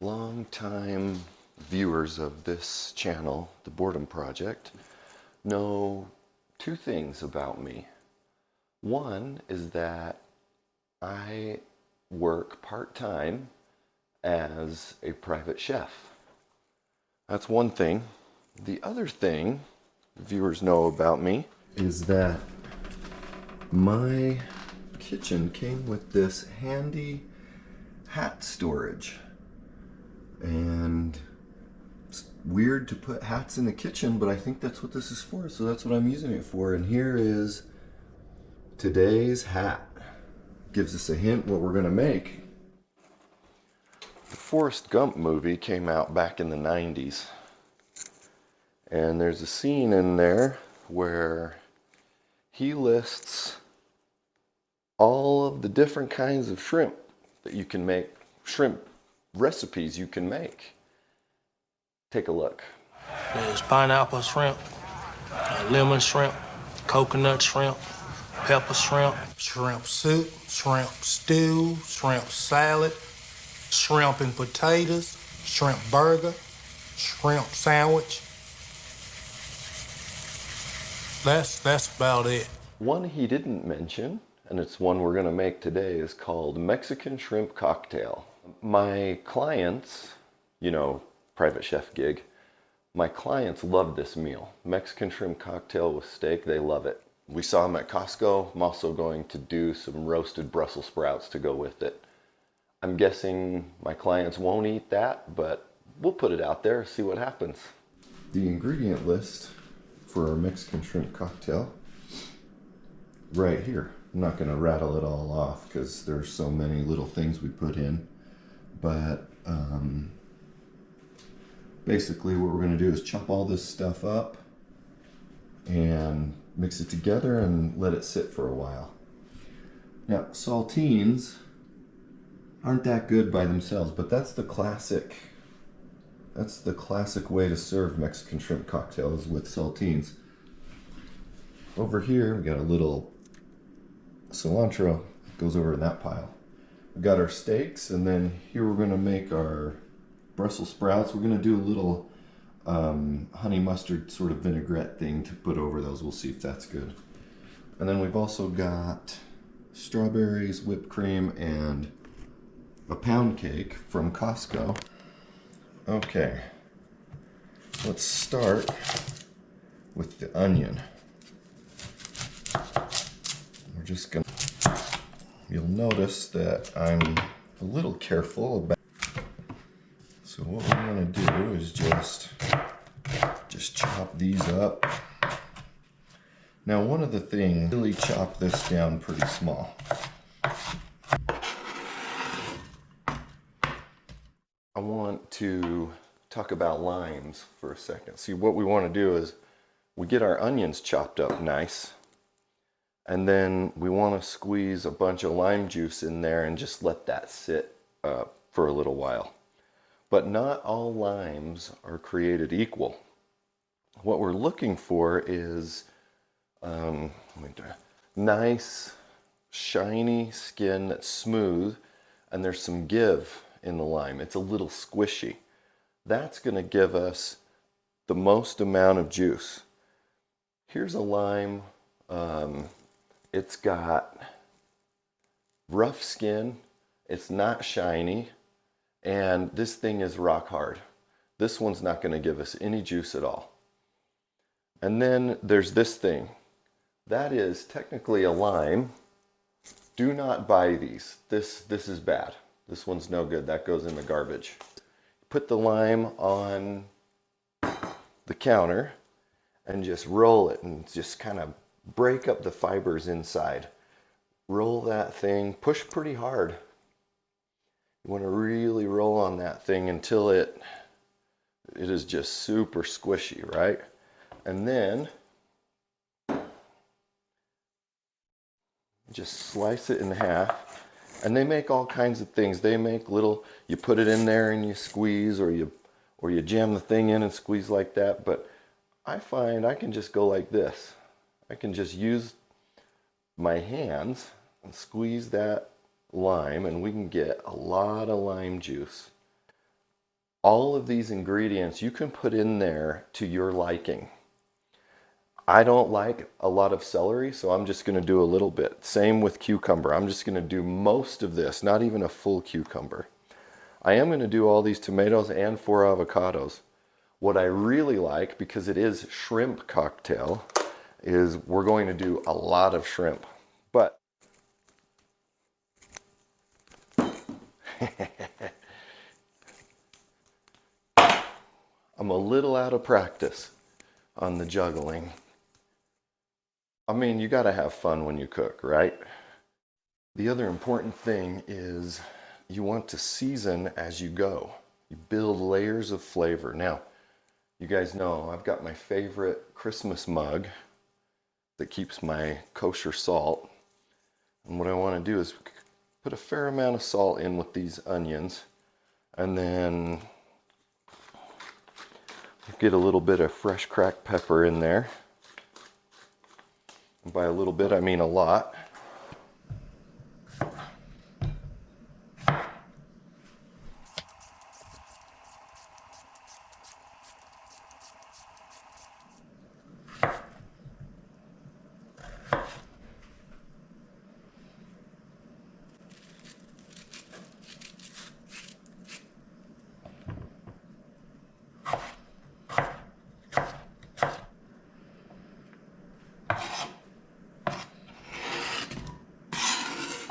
Long-time viewers of this channel, the Boredom Project, know two things about me. One is that I work part-time as a private chef. That's one thing. The other thing viewers know about me is that my kitchen came with this handy hat storage. And it's weird to put hats in the kitchen, but I think that's what this is for, so that's what I'm using it for. And here is today's hat. Gives us a hint what we're gonna make. The Forrest Gump movie came out back in the 90s. And there's a scene in there where he lists all of the different kinds of shrimp that you can make, shrimp recipes you can make. Take a look. There's pineapple shrimp, lemon shrimp, coconut shrimp, pepper shrimp, shrimp soup, shrimp stew, shrimp salad, shrimp and potatoes, shrimp burger, shrimp sandwich. That's about it. One he didn't mention, and it's one we're gonna make today, is called Mexican Shrimp Cocktail. My clients, you know, private chef gig, my clients love this meal. Mexican shrimp cocktail with steak, they love it. We saw them at Costco. I'm also going to do some roasted Brussels sprouts to go with it. I'm guessing my clients won't eat that, but we'll put it out there, see what happens. The ingredient list for our Mexican shrimp cocktail, right here. I'm not gonna rattle it all off because there's so many little things we put in. But basically what we're going to do is chop all this stuff up and mix it together and let it sit for a while. Now, saltines aren't that good by themselves, but that's the classic way to serve Mexican shrimp cocktails, with saltines. Over here we got a little cilantro that goes over in that pile. We've got our steaks, and then here we're going to make our Brussels sprouts. We're going to do a little honey mustard sort of vinaigrette thing to put over those. We'll see if that's good. And then we've also got strawberries, whipped cream, and a pound cake from Costco. Okay, let's start with the onion. We're just going to... You'll notice that I'm a little careful about. So what we're going to do is just chop these up. Now, one of the things, really chop this down pretty small. I want to talk about limes for a second. See, what we want to do is we get our onions chopped up nice. And then we want to squeeze a bunch of lime juice in there and just let that sit for a little while. But not all limes are created equal. What we're looking for is nice, shiny skin that's smooth, and there's some give in the lime. It's a little squishy. That's going to give us the most amount of juice. Here's a lime. It's got rough skin, it's not shiny, and this thing is rock hard. This one's not going to give us any juice at all. And then there's this thing. That is technically a lime. Do not buy these. This is bad. This one's no good. That goes in the garbage. Put the lime on the counter and just roll it and just kind of break up the fibers inside. Roll that thing, push pretty hard. You want to really roll on that thing until it is just super squishy, right? And then just slice it in half. And they make all kinds of things. They make little, you put it in there and you squeeze, or you jam the thing in and squeeze like that. But I find I can just go like this. I can just use my hands and squeeze that lime, and we can get a lot of lime juice. All of these ingredients you can put in there to your liking. I don't like a lot of celery, so I'm just going to do a little bit. Same with cucumber. I'm just going to do most of this, not even a full cucumber. I am going to do all these tomatoes and 4 avocados. What I really like, because it is shrimp cocktail, is we're going to do a lot of shrimp. But I'm a little out of practice on the juggling. I mean, you gotta have fun when you cook, right? The other important thing is you want to season as you go. You build layers of flavor. Now, you guys know I've got my favorite Christmas mug that keeps my kosher salt. And what I want to do is put a fair amount of salt in with these onions, and then get a little bit of fresh cracked pepper in there. And by a little bit, I mean a lot.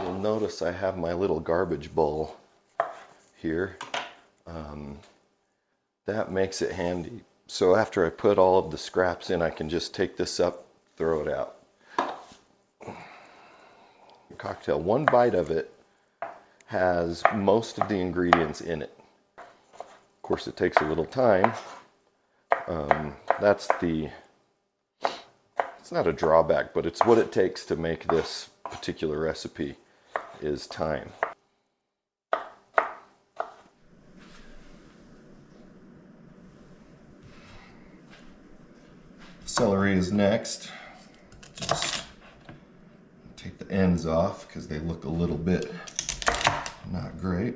You'll notice I have my little garbage bowl here. That makes it handy. So after I put all of the scraps in, I can just take this up, throw it out. Cocktail, one bite of it has most of the ingredients in it. Of course, it takes a little time. It's not a drawback, but it's what it takes to make this particular recipe is time. Celery is next. Just take the ends off because they look a little bit not great.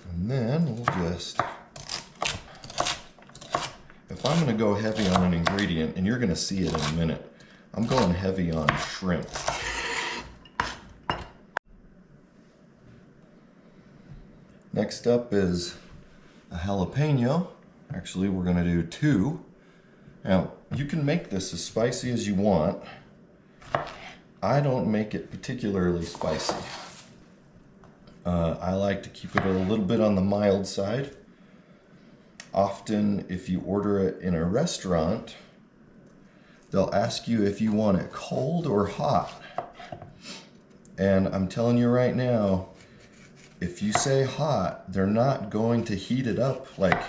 And then we'll just, if I'm going to go heavy on an ingredient, and you're going to see it in a minute, I'm going heavy on shrimp. Next up is a jalapeno. Actually, we're going to do 2. Now, you can make this as spicy as you want. I don't make it particularly spicy. I like to keep it a little bit on the mild side. Often, if you order it in a restaurant, they'll ask you if you want it cold or hot. And I'm telling you right now, if you say hot, they're not going to heat it up like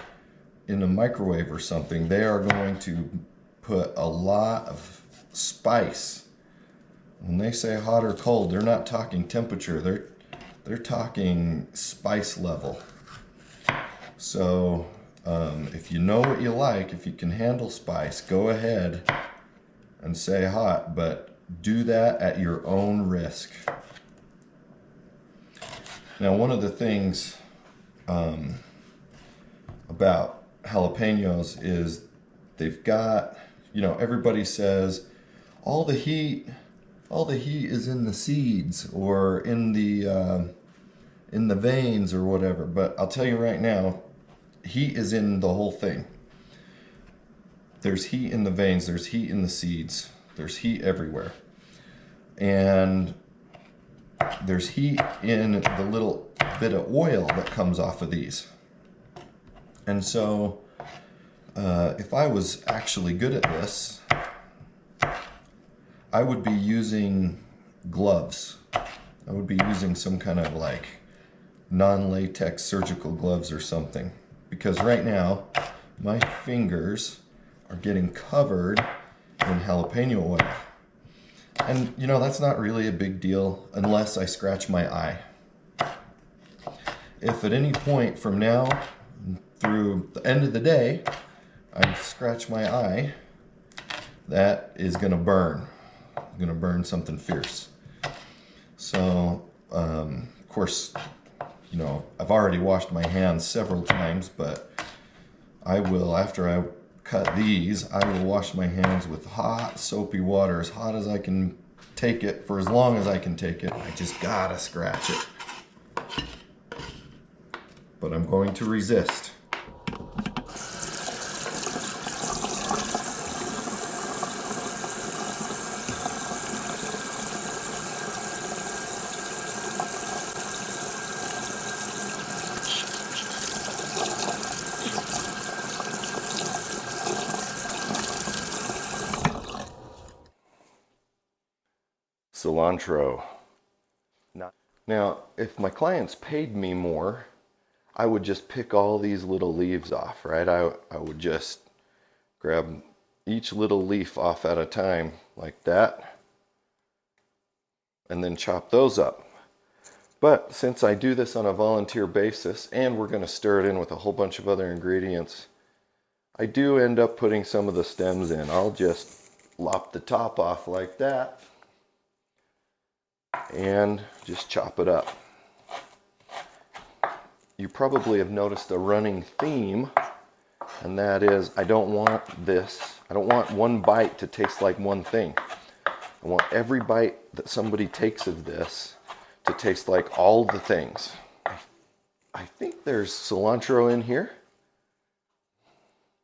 in a microwave or something. They are going to put a lot of spice. When they say hot or cold, they're not talking temperature. They're talking spice level. So if you know what you like, if you can handle spice, go ahead and say hot, but do that at your own risk. Now, one of the things about jalapenos is they've got, everybody says all the heat is in the seeds or in the veins or whatever. But I'll tell you right now, heat is in the whole thing. There's heat in the veins, there's heat in the seeds, there's heat everywhere. And there's heat in the little bit of oil that comes off of these. And so if I was actually good at this, I would be using gloves. I would be using some kind of like non-latex surgical gloves or something. Because right now, my fingers are getting covered in jalapeno oil. And that's not really a big deal unless I scratch my eye. If at any point from now through the end of the day, I scratch my eye, that is gonna burn. I'm gonna burn something fierce. So, of course, you know, I've already washed my hands several times, but I will, after I cut these, I will wash my hands with hot, soapy water, as hot as I can take it, for as long as I can take it. I just gotta scratch it. But I'm going to resist. Cilantro. Now, if my clients paid me more, I would just pick all these little leaves off, right? I would just grab each little leaf off at a time like that, and then chop those up. But since I do this on a volunteer basis, and we're going to stir it in with a whole bunch of other ingredients, I do end up putting some of the stems in. I'll just lop the top off like that and just chop it up. You probably have noticed a running theme, and that is I don't want one bite to taste like one thing. I want every bite that somebody takes of this to taste like all the things. I think there's cilantro in here.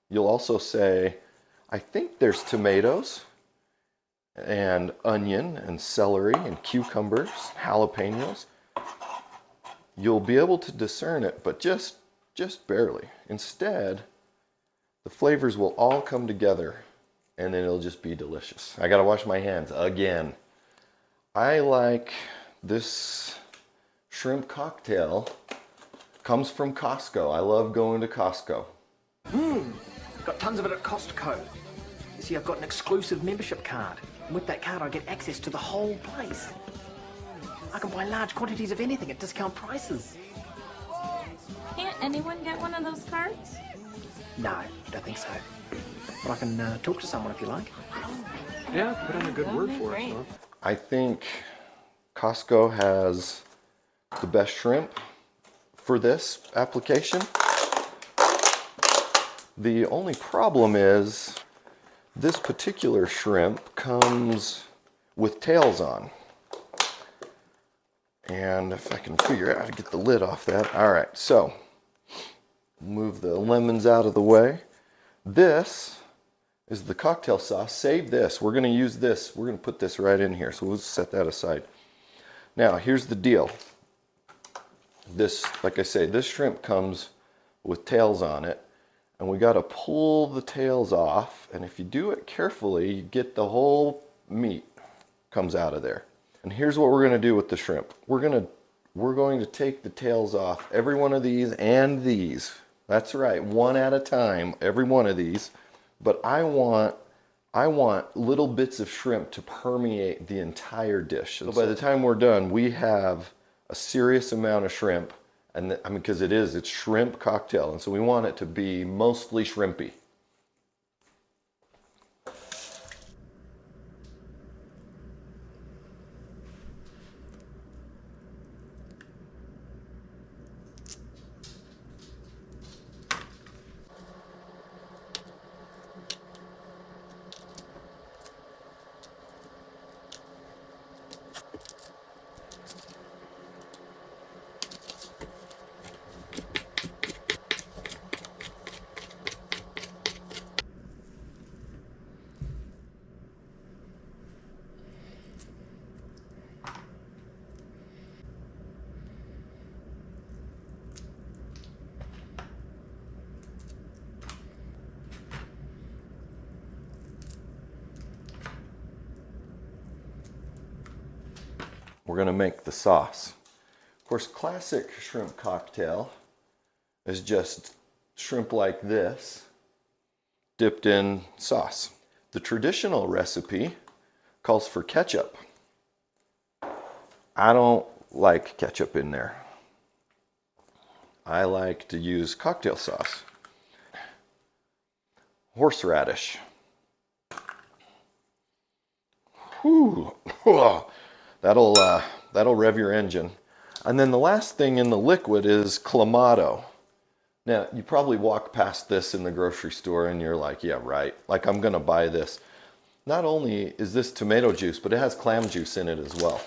You'll also say, I think there's tomatoes and onion and celery and cucumbers, jalapenos. You'll be able to discern it, but just barely. Instead, the flavors will all come together and then it'll just be delicious. I gotta wash my hands again. I like this shrimp cocktail. Comes from Costco. I love going to Costco. Got tons of it at Costco. You see, I've got an exclusive membership card. And with that card, I get access to the whole place. I can buy large quantities of anything at discount prices. Can't anyone get one of those cards? No, I don't think so. But I can talk to someone if you like. Yeah, put in a good word for us, huh? I think Costco has the best shrimp for this application. The only problem is this particular shrimp comes with tails on. And if I can figure out how to get the lid off that. All right, so move the lemons out of the way. This is the cocktail sauce. Save this. We're going to use this. We're going to put this right in here. So we'll set that aside. Now, here's the deal. This, like I say, this shrimp comes with tails on it. And we got to pull the tails off. And if you do it carefully, you get the whole meat comes out of there. And here's what we're going to do with the shrimp. We're going to take the tails off every one of these and these. That's right, one at a time, every one of these. But I want little bits of shrimp to permeate the entire dish. So by the time we're done, we have a serious amount of shrimp. And I mean, because it's shrimp cocktail. And so we want it to be mostly shrimpy. We're going to make the sauce. Of course, classic shrimp cocktail is just shrimp like this, dipped in sauce. The traditional recipe calls for ketchup. I don't like ketchup in there. I like to use cocktail sauce. Horseradish. Whew. That'll That'll rev your engine. And then the last thing in the liquid is Clamato. Now, you probably walk past this in the grocery store and you're like, yeah, right. Like, I'm gonna buy this. Not only is this tomato juice, but it has clam juice in it as well.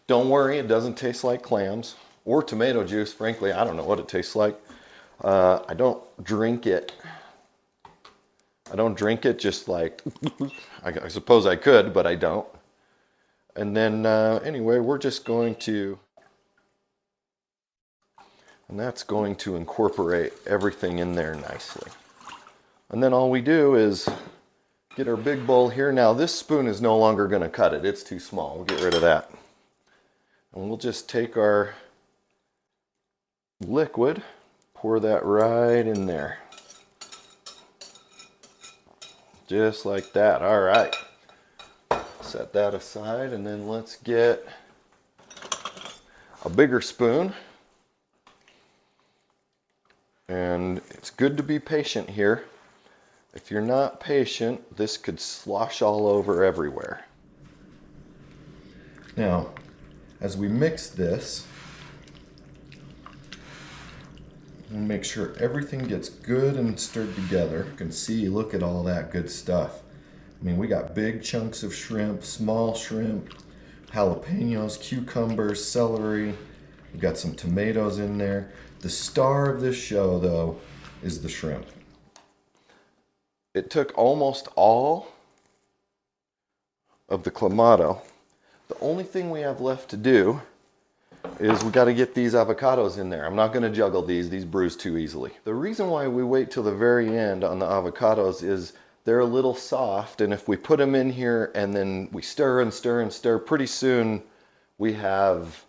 Don't worry, it doesn't taste like clams or tomato juice. Frankly, I don't know what it tastes like. I don't drink it. I don't drink it just like, I suppose I could, but I don't. And then anyway, we're just going to, and that's going to incorporate everything in there nicely. And then all we do is get our big bowl here. Now this spoon is no longer going to cut it. It's too small. We'll get rid of that. And we'll just take our liquid, pour that right in there. Just like that. All right. Set that aside, and then let's get a bigger spoon. And it's good to be patient here. If you're not patient, this could slosh all over everywhere. Now, as we mix this, we'll make sure everything gets good and stirred together. You can see, look at all that good stuff. I mean, we got big chunks of shrimp, small shrimp, jalapenos, cucumbers, celery. We got some tomatoes in there. The star of this show, though, is the shrimp. It took almost all of the Clamato. The only thing we have left to do is we got to get these avocados in there. I'm not going to juggle these bruise too easily. The reason why we wait till the very end on the avocados is they're a little soft, and if we put them in here and then we stir and stir and stir, pretty soon we have,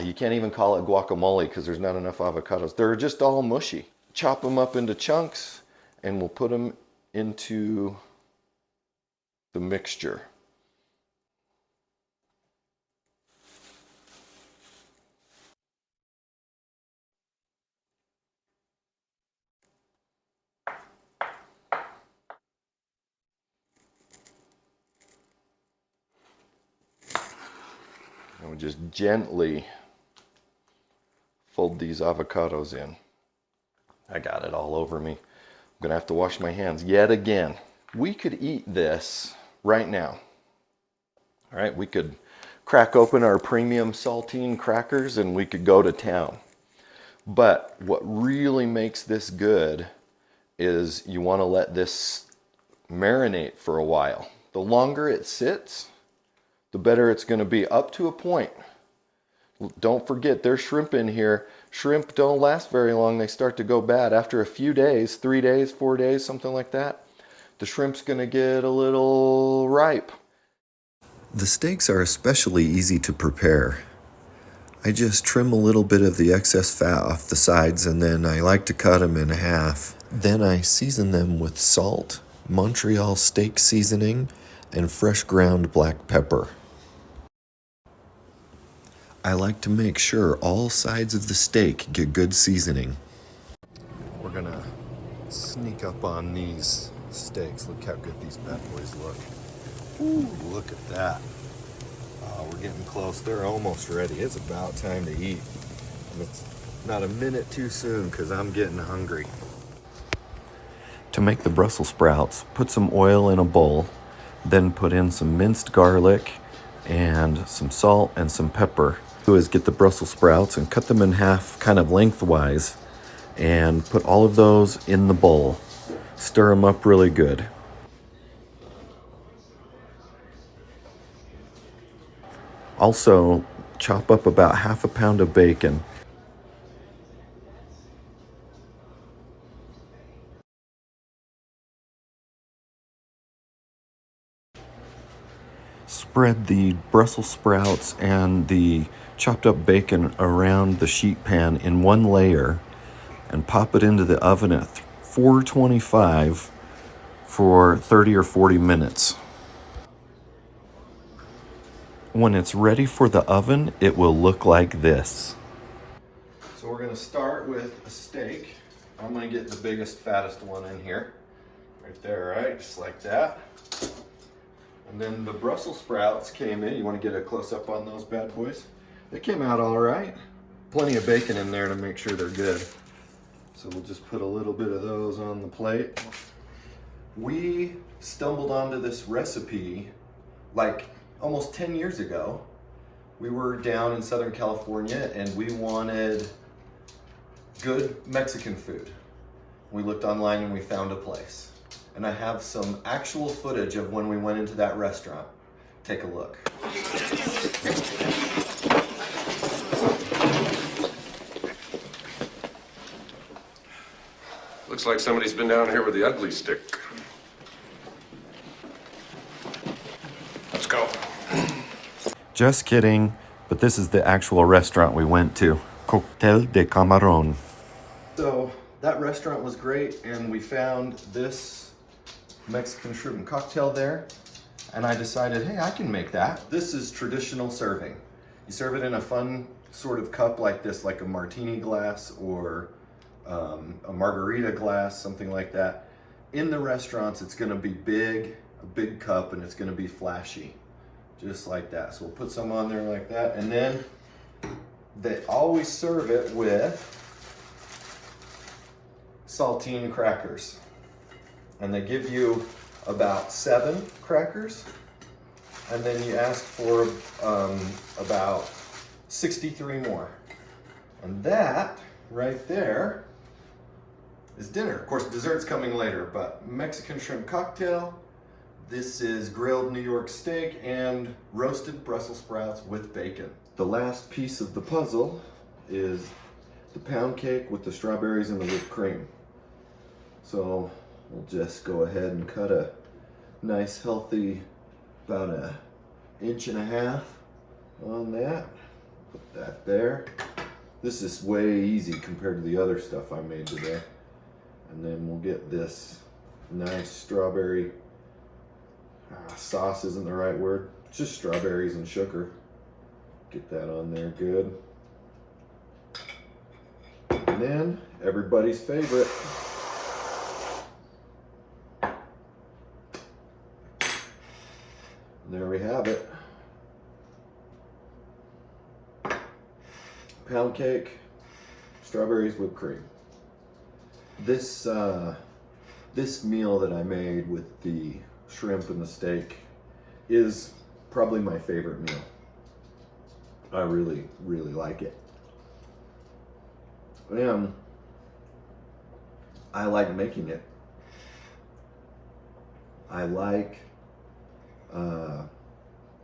you can't even call it guacamole because there's not enough avocados. They're just all mushy. Chop them up into chunks and we'll put them into the mixture. And we just gently fold these avocados in. I got it all over me. I'm gonna have to wash my hands yet again. We could eat this right now. All right, we could crack open our premium saltine crackers and we could go to town. But what really makes this good is you want to let this marinate for a while. The longer it sits, the better it's going to be, up to a point. Don't forget, there's shrimp in here. Shrimp don't last very long. They start to go bad after a few days, 3 days, 4 days, something like that. The shrimp's going to get a little ripe. The steaks are especially easy to prepare. I just trim a little bit of the excess fat off the sides, and then I like to cut them in half. Then I season them with salt, Montreal steak seasoning, and fresh ground black pepper. I like to make sure all sides of the steak get good seasoning. We're gonna sneak up on these steaks. Look how good these bad boys look. Ooh, look at that. Oh, we're getting close. They're almost ready. It's about time to eat. And it's not a minute too soon because I'm getting hungry. To make the Brussels sprouts, put some oil in a bowl, then put in some minced garlic and some salt and some pepper. Do is get the Brussels sprouts and cut them in half, kind of lengthwise, and put all of those in the bowl. Stir them up really good. Also, chop up about half a pound of bacon. Spread the Brussels sprouts and the chopped up bacon around the sheet pan in one layer and pop it into the oven at 425 for 30 or 40 minutes. When it's ready for the oven, it will look like this. So we're going to start with a steak. I'm going to get the biggest, fattest one in here. Right there, right? Just like that. And then the Brussels sprouts came in. You want to get a close up on those bad boys? They came out all right. Plenty of bacon in there to make sure they're good. So we'll just put a little bit of those on the plate. We stumbled onto this recipe like almost 10 years ago. We were down in Southern California and we wanted good Mexican food. We looked online and we found a place. And I have some actual footage of when we went into that restaurant. Take a look. Looks like somebody's been down here with the ugly stick. Let's go. Just kidding, but this is the actual restaurant we went to. Cocktail de Camarón. So that restaurant was great and we found this Mexican shrimp and cocktail there. And I decided, hey, I can make that. This is traditional serving. You serve it in a fun sort of cup like this, like a martini glass or a margarita glass, something like that. In the restaurants, it's gonna be big, a big cup, and it's gonna be flashy, just like that. So we'll put some on there like that. And then they always serve it with saltine crackers. And they give you about 7 crackers. And then you ask for about 63 more. And that right there is dinner. Of course, dessert's coming later, but Mexican shrimp cocktail. This is grilled New York steak and roasted Brussels sprouts with bacon. The last piece of the puzzle is the pound cake with the strawberries and the whipped cream. So we'll just go ahead and cut a nice healthy, about an 1.5 inches on that. Put that there. This is way easy compared to the other stuff I made today. And then we'll get this nice strawberry, sauce isn't the right word, it's just strawberries and sugar. Get that on there good. And then everybody's favorite. And there we have it. Pound cake, strawberries, whipped cream. This meal that I made with the shrimp and the steak is probably my favorite meal. I really, really like it. And I like making it. I like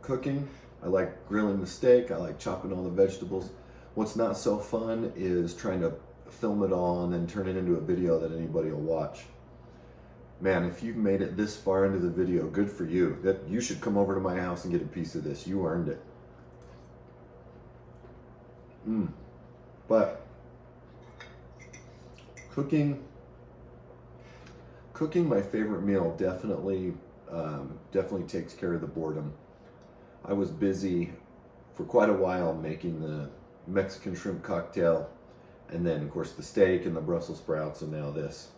cooking. I like grilling the steak. I like chopping all the vegetables. What's not so fun is trying to film it all and then turn it into a video that anybody will watch. Man, if you've made it this far into the video, good for you. That you should come over to my house and get a piece of this. You earned it. But cooking my favorite meal definitely takes care of the boredom. I was busy for quite a while making the Mexican shrimp cocktail, and then of course the steak and the Brussels sprouts, and now this.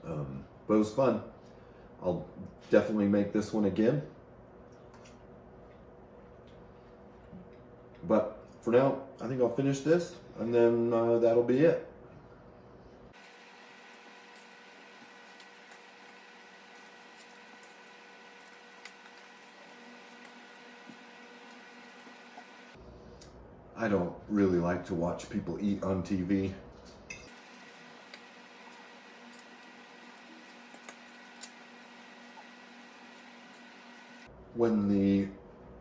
But it was fun. I'll definitely make this one again. But for now, I think I'll finish this, and then that'll be it. I don't really like to watch people eat on TV. When the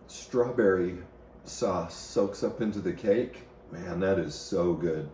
strawberry sauce soaks up into the cake, man, that is so good.